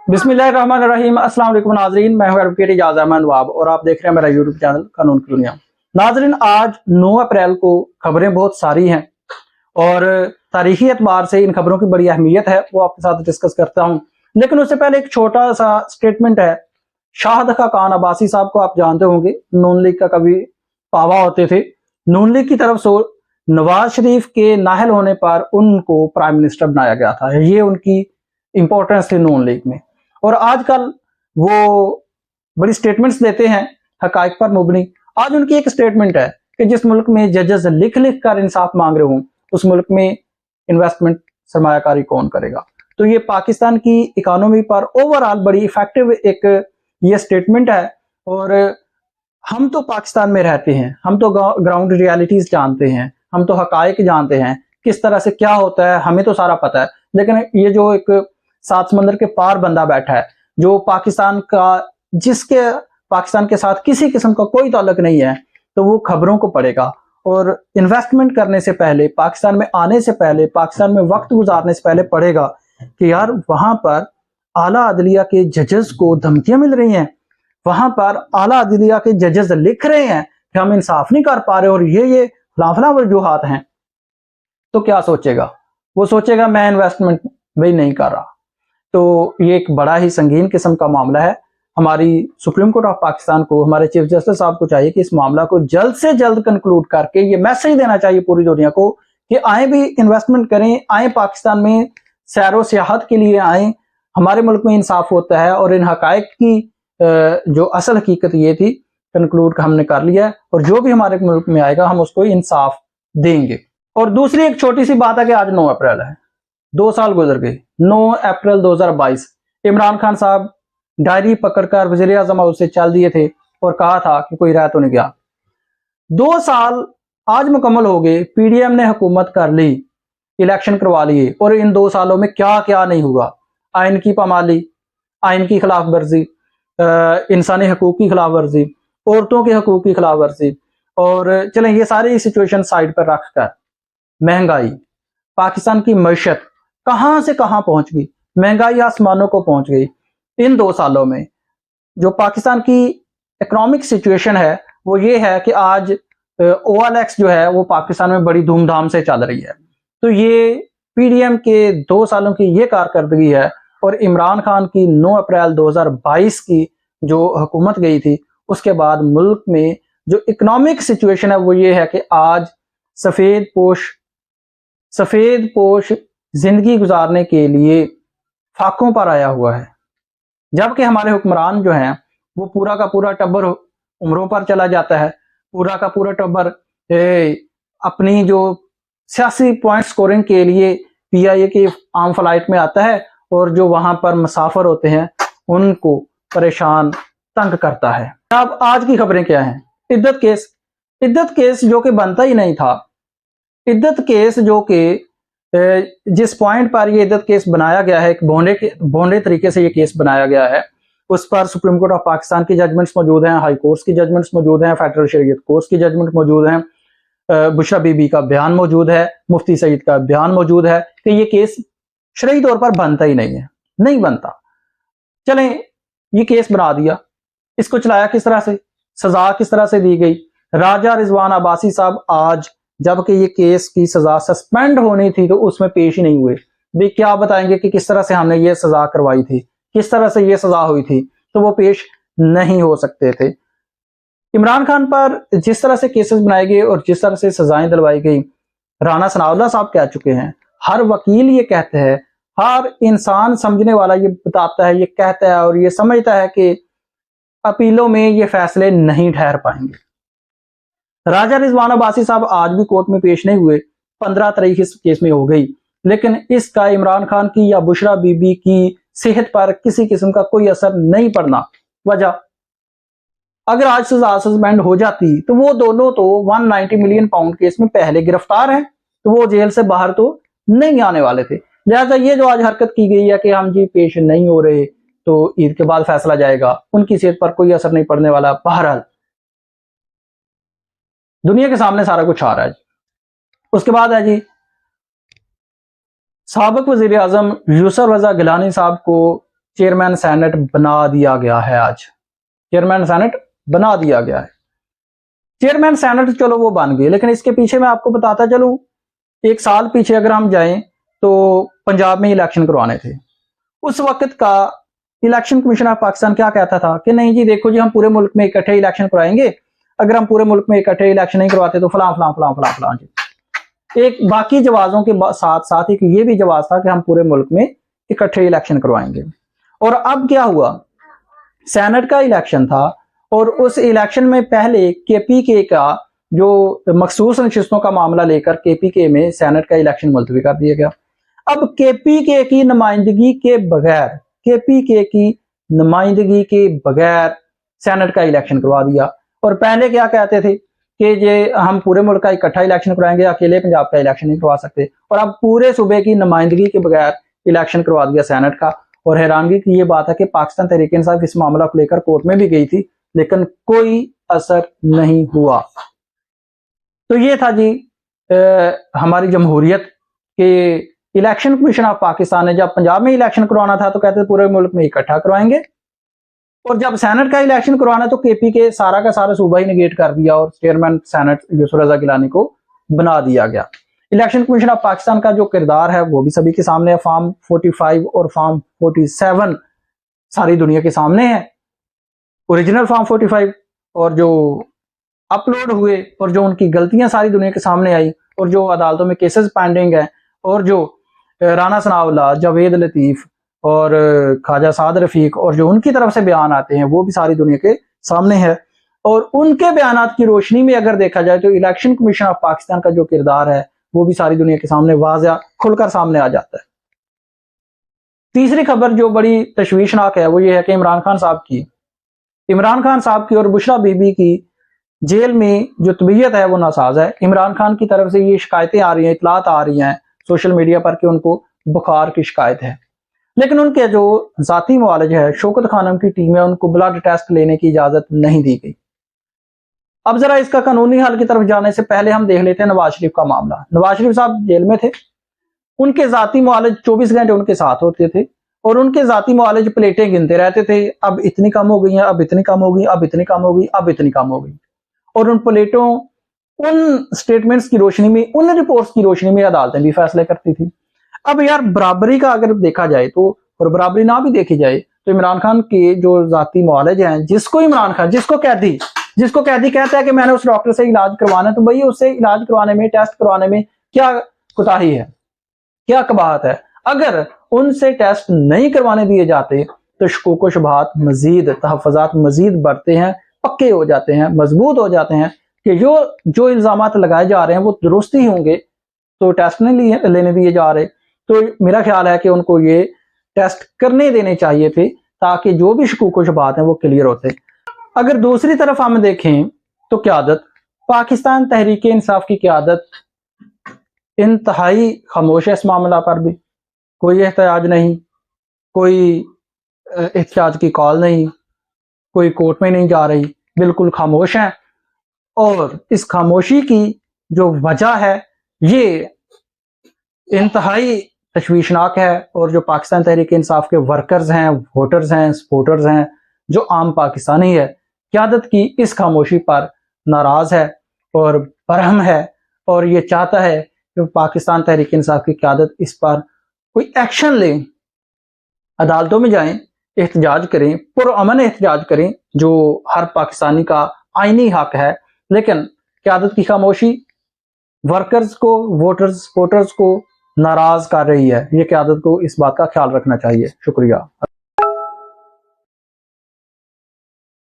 बिस्मिल्लाहिर्रहमानिर्रहीम। अस्सलाम वालेकुम नाज़रीन, मैं हूं एडवोकेट इजाज़ अहमद नवाब और आप देख रहे हैं मेरा यूट्यूब चैनल कानून की दुनिया। नाज़रीन, आज 9 अप्रैल को खबरें बहुत सारी हैं और तारीखी एतबार से इन खबरों की बड़ी अहमियत है, वो आपके साथ डिस्कस करता हूं। लेकिन उससे पहले एक छोटा सा स्टेटमेंट है। शाहिद खान अब्बासी साहब को आप जानते होंगे, नून लीग का कभी पावा होते थे। नून लीग की तरफ से नवाज शरीफ के नाहल होने पर उनको प्राइम मिनिस्टर बनाया गया था। ये उनकी इंपॉर्टेंस थी नून लीग में। और आजकल वो बड़ी स्टेटमेंट्स देते हैं हकाइक पर मुबनी। आज उनकी एक स्टेटमेंट है कि जिस मुल्क में जजेस लिख लिख कर इंसाफ मांग रहे हों, उस मुल्क में इन्वेस्टमेंट सरमायाकारी कौन करेगा। तो ये पाकिस्तान की इकोनॉमी पर ओवरऑल बड़ी इफेक्टिव एक ये स्टेटमेंट है। और हम तो पाकिस्तान में रहते हैं, हम तो ग्राउंड रियलिटीज जानते हैं, हम तो हकाइक जानते हैं किस तरह से क्या होता है, हमें तो सारा पता है। लेकिन ये जो एक सात समंदर के पार बंदा बैठा है, जो पाकिस्तान का, जिसके पाकिस्तान के साथ किसी किस्म का कोई ताल्लुक नहीं है, तो वो खबरों को पढ़ेगा और इन्वेस्टमेंट करने से पहले, पाकिस्तान में आने से पहले, पाकिस्तान में वक्त गुजारने से पहले पढ़ेगा कि यार वहां पर आला अदलिया के जजेस को धमकियां मिल रही हैं, वहां पर आला अदलिया के जजेस लिख रहे हैं कि हम इंसाफ नहीं कर पा रहे और ये फलाफला वजूहात हैं। तो क्या सोचेगा वो? सोचेगा मैं इन्वेस्टमेंट भी नहीं कर रहा। तो ये एक बड़ा ही संगीन किस्म का मामला है। हमारी सुप्रीम कोर्ट ऑफ पाकिस्तान को, हमारे चीफ जस्टिस साहब को चाहिए कि इस मामला को जल्द से जल्द कंक्लूड करके ये मैसेज देना चाहिए पूरी दुनिया को कि आए भी इन्वेस्टमेंट करें, आए पाकिस्तान में सैरो सियाहत के लिए आए। हमारे मुल्क में इंसाफ होता है और इन हकायक की जो असल हकीकत ये थी, कंक्लूड हमने कर लिया है और जो भी हमारे मुल्क में आएगा हम उसको इंसाफ देंगे। और दूसरी एक छोटी सी बात है कि आज 9 अप्रैल है, 2 साल गुजर गए। 9 अप्रैल 2022 इमरान खान साहब डायरी पकड़कर वजीर आजम हाउस से चल दिए थे और कहा था कि कोई रह तो नहीं गया। 2 साल आज मुकम्मल हो गए, पीडीएम ने हुकूमत कर ली, इलेक्शन करवा लिए और इन 2 सालों में क्या क्या नहीं हुआ। आइन की पामाली, आइन की खिलाफ वर्जी, इंसानी हकूक की खिलाफ वर्जी, औरतों के हकूक की खिलाफ वर्जी। और चलें ये सारी सिचुएशन साइड पर रखकर महंगाई, पाकिस्तान की मईशत कहां से कहां पहुंच गई, महंगाई आसमानों को पहुंच गई। इन 2 सालों में जो पाकिस्तान की इकोनॉमिक सिचुएशन है वो ये है कि आज OLX जो है वो पाकिस्तान में बड़ी धूमधाम से चल रही है। तो ये पीडीएम के 2 सालों की ये कारकर्दगी है। और इमरान खान की 9 अप्रैल 2022 की जो हुकूमत गई थी, उसके बाद मुल्क में जो इकोनॉमिक सिचुएशन है वो ये है कि आज सफेद पोश जिंदगी गुजारने के लिए फाकों पर आया हुआ है। जबकि हमारे हुक्मरान जो हैं वो पूरा का पूरा टब्बर उम्रों पर चला जाता है, पूरा का पूरा टब्बर अपनी जो सियासी पॉइंट स्कोरिंग के लिए PIA की आम फ्लाइट में आता है और जो वहां पर मुसाफिर होते हैं उनको परेशान तंग करता है। अब आज की खबरें क्या हैं? इद्दत केस जो कि बनता ही नहीं था। इद्दत केस जो कि जिस पॉइंट पर ये इद्दत केस बनाया गया है, एक भोंडे तरीके से ये केस बनाया गया है, उस पर सुप्रीम कोर्ट ऑफ पाकिस्तान की जजमेंट्स मौजूद हैं, हाई कोर्ट की जजमेंट्स मौजूद हैं, फेडरल शरीयत कोर्ट की जजमेंट मौजूद हैं, बुशरा बीबी का बयान मौजूद है, मुफ्ती सईद का बयान मौजूद है कि ये केस शरई तौर पर बनता ही नहीं है, नहीं बनता। चलें ये केस बना दिया, इसको चलाया किस तरह से, सजा किस तरह से दी गई। राजा रिजवान अब्बासी साहब आज, जबकि ये केस की सजा सस्पेंड होनी थी, तो उसमें पेश ही नहीं हुए। भी क्या बताएंगे कि किस तरह से हमने ये सजा करवाई थी, किस तरह से ये सजा हुई थी, तो वो पेश नहीं हो सकते थे। इमरान खान पर जिस तरह से केसेस बनाए गए और जिस तरह से सजाएं दिलवाई गई, राना सनाउल्लाह साहब कह चुके हैं, हर वकील ये कहते हैं, हर इंसान समझने वाला ये बताता है, ये कहता है और ये समझता है कि अपीलों में ये फैसले नहीं ठहर पाएंगे। राजा रिजवान अब्बासी साहब आज भी कोर्ट में पेश नहीं हुए, 15 तारीख इस केस में हो गई, लेकिन इसका इमरान खान की या बुशरा बीबी की सेहत पर किसी किस्म का कोई असर नहीं पड़ना। वजह, अगर आज सजा सस्पेंड हो जाती तो वो दोनों तो 190 मिलियन पाउंड केस में पहले गिरफ्तार हैं, तो वो जेल से बाहर तो नहीं आने वाले थे। लिहाजा ये जो आज हरकत की गई है कि हम जी पेश नहीं हो रहे तो ईद के बाद फैसला जाएगा, उनकी सेहत पर कोई असर नहीं पड़ने वाला। बहरहाल दुनिया के सामने सारा कुछ आ रहा है जी। उसके बाद है जी साबिक वजीर आजम यूसुफ रजा गिलानी साहब को चेयरमैन सेनेट बना दिया गया है। आज चेयरमैन सेनेट बना दिया गया है। चेयरमैन सेनेट चलो वो बन गए, लेकिन इसके पीछे मैं आपको बताता चलूं, एक साल पीछे अगर हम जाएं तो पंजाब में इलेक्शन करवाने थे। उस वक्त का इलेक्शन कमीशन ऑफ पाकिस्तान क्या कहता था कि नहीं जी देखो जी हम पूरे मुल्क में इकट्ठे इलेक्शन करवाएंगे, अगर हम पूरे मुल्क में इकट्ठे इलेक्शन नहीं करवाते तो फलां फलां फलां फलां फलां जी। एक बाकी जवाजों के साथ साथ एक ये भी जवाब था कि हम पूरे मुल्क में इकट्ठे इलेक्शन करवाएंगे। और अब क्या हुआ, सेनेट का इलेक्शन था और उस इलेक्शन में पहले केपीके का जो मखसूस नशिस्तों का मामला लेकर केपीके में सेनेट का इलेक्शन मुलतवी कर दिया गया। अब केपीके की नुमाइंदगी के बगैर, केपीके की नुमाइंदगी के बगैर सेनेट का इलेक्शन करवा दिया। और पहले क्या कहते थे कि ये हम पूरे मुल्क का इकट्ठा इलेक्शन करवाएंगे, अकेले पंजाब का इलेक्शन नहीं करवा सकते, और अब पूरे सूबे की नुमाइंदगी के बगैर इलेक्शन करवा दिया सेनेट का। और हैरानगी की ये बात है कि पाकिस्तान तहरीक इंसाफ इस मामला को लेकर कोर्ट में भी गई थी, लेकिन कोई असर नहीं हुआ। तो ये था जी हमारी जमहूरियत के इलेक्शन कमीशन ऑफ पाकिस्तान ने जब पंजाब में इलेक्शन करवाना था तो कहते थे पूरे मुल्क में इकट्ठा करवाएंगे, और जब सेनेट का इलेक्शन करवाना तो केपी के सारा का सारा सूबा ही निगेट कर दिया और चेयरमैन सेनेट यूसुफ रजा गिलानी को बना दिया गया। इलेक्शन कमीशन ऑफ पाकिस्तान का जो किरदार है वो भी सभी के सामने है। फॉर्म 45 और फॉर्म 47 सारी दुनिया के सामने है। ओरिजिनल फॉर्म 45 और जो अपलोड हुए और जो उनकी गलतियां सारी दुनिया के सामने आई, और जो अदालतों में केसेस पेंडिंग है, और जो राना सनाउल्लाह, जावेद लतीफ और ख्वाजा साद रफीक और जो उनकी तरफ से बयान आते हैं वो भी सारी दुनिया के सामने है। और उनके बयानात की रोशनी में अगर देखा जाए तो इलेक्शन कमीशन ऑफ पाकिस्तान का जो किरदार है वो भी सारी दुनिया के सामने वाज़ेह खुलकर सामने आ जाता है। तीसरी खबर जो बड़ी तशवीशनाक है वो ये है कि इमरान खान साहब की और बुशरा बीबी की जेल में जो तबीयत है वो नासाज है। इमरान खान की तरफ से ये शिकायतें आ रही हैं, इतलात आ रही हैं सोशल मीडिया पर कि उनको बुखार की शिकायत है, लेकिन उनके जो जाती मुआलिज है शौकत खानम की टीम है उनको ब्लड टेस्ट लेने की इजाजत नहीं दी गई। अब जरा इसका कानूनी हल की तरफ जाने से पहले हम देख लेते हैं नवाज शरीफ का मामला। नवाज शरीफ साहब जेल में थे, उनके जाती मुआलिज 24 घंटे उनके साथ होते थे और उनके जाती मुआलिज प्लेटें गिनते रहते थे, अब इतनी कम हो गई हैं, अब इतनी कम हो गई, अब इतनी कम हो गई, अब इतनी कम हो गई। और उन प्लेटों, उन स्टेटमेंट्स की रोशनी में, उन रिपोर्ट्स की रोशनी में अदालतें भी फैसले करती थी। अब यार बराबरी का अगर देखा जाए तो, और बराबरी ना भी देखी जाए तो इमरान खान के जो जाती मुआलिज हैं, जिसको इमरान खान, जिसको कैदी कहता है कि मैंने उस डॉक्टर से इलाज करवाना है, तो भाई उससे इलाज करवाने में, टेस्ट करवाने में क्या कोताही है, क्या कबाहत है? अगर उनसे टेस्ट नहीं करवाने दिए जाते तो शकूक व शुबहात मजीद, तहफ़्फ़ुज़ात मजीद बढ़ते हैं, पक्के हो जाते हैं, मजबूत हो जाते हैं कि जो इल्जामात लगाए जा रहे हैं वो दुरुस्त ही होंगे, तो टेस्ट नहीं लेने दिए जा रहे। तो मेरा ख्याल है कि उनको ये टेस्ट करने देने चाहिए थे ताकि जो भी शकूक व शुबहात हैं वो क्लियर होते। अगर दूसरी तरफ हम देखें तो क़यादत, पाकिस्तान तहरीक इंसाफ की क़यादत इंतहाई खामोश है इस मामला पर भी। कोई एहतजाज नहीं, कोई एहतजाज की कॉल नहीं, कोई कोर्ट में नहीं जा रही, बिल्कुल खामोश है। और इस खामोशी की जो वजह है ये इंतहाई तशवीशनाक है, और जो पाकिस्तान तहरीक इंसाफ के वर्कर्स हैं, वोटर्स हैं, सपोर्टर्स हैं, जो आम पाकिस्तानी है, क़यादत की इस खामोशी पर नाराज है और बरहम है, और ये चाहता है कि पाकिस्तान तहरीक इंसाफ की क़यादत इस पर कोई एक्शन ले, अदालतों में जाएं, एहतजाज करें, पुरअमन एहतजाज करें, जो हर पाकिस्तानी का आईनी हक है। लेकिन क़यादत की खामोशी वर्कर्स को, वोटर्स, सपोर्टर्स को नाराज कर रही है। ये क़यादत को इस बात का ख्याल रखना चाहिए। शुक्रिया।